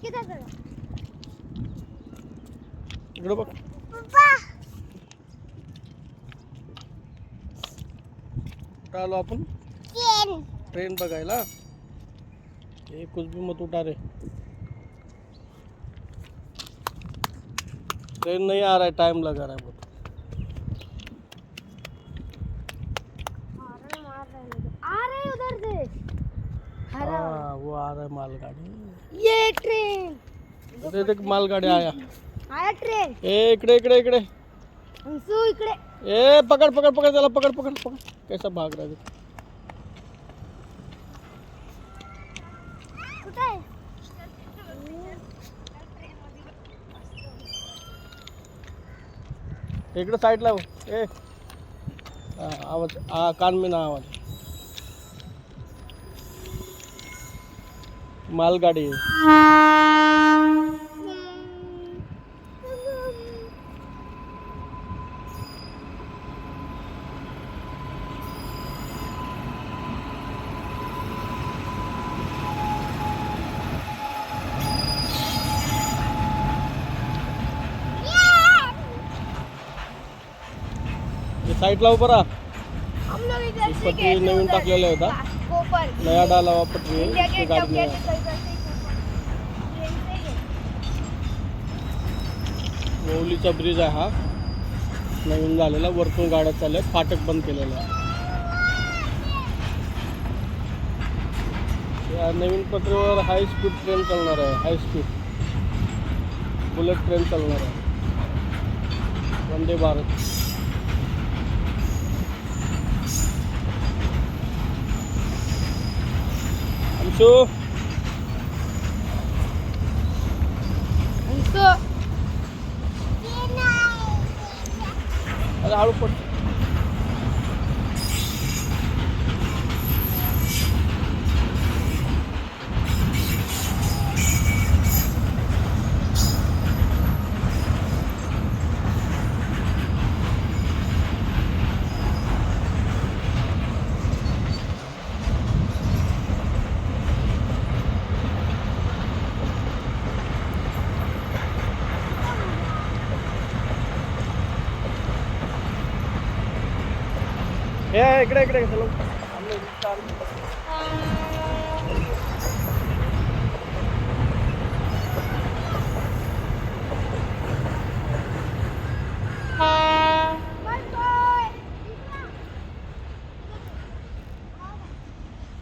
इकडे बघ. कुठं आलो आपण? ट्रेन बघायला. ये कुछ भी मत उठा रे. ट्रेन नहीं आ रहा है, टाइम लगा रहा है बहुत. उधर से हाँ वो आ रहा है मालगाड़ी. ये ट्रेन इकडे देख मालगाडी आया. आया ट्रेन. ए इकडे इकडे इकडे. अंशू इकडे. ए पकड़ पकड़ पकड़ त्याला पकड़ पकड़ पकड़. कैसा भाग रहा है. कुठे आहे? इकडे साईडला हो. ए आवाज कान में ना आवाज. मालगाडी आहे. साईडला उभं राहा. हम लोग इधर से पटरी गए थे नवीन उधर. टाकलेला आहे का? कोपर. नया डाला हुआ पटरी इंडिया है, गेट गाड़ी जब में गए थे तो इधर से ट्रेन से गए. मौलीचा ब्रिज आहे हा, नवीन झालेला. वरतून गाड्या चालल्या, फाटक बंद केलेलं आहे. या नवीन पटरीवर हाय स्पीड ट्रेन चालणार आहे. हाय स्पीड बुलेट ट्रेन चालणार आहे. वंदे भारत. अंशू अंशू अरे हळू पड. इकडे इकडे चलो.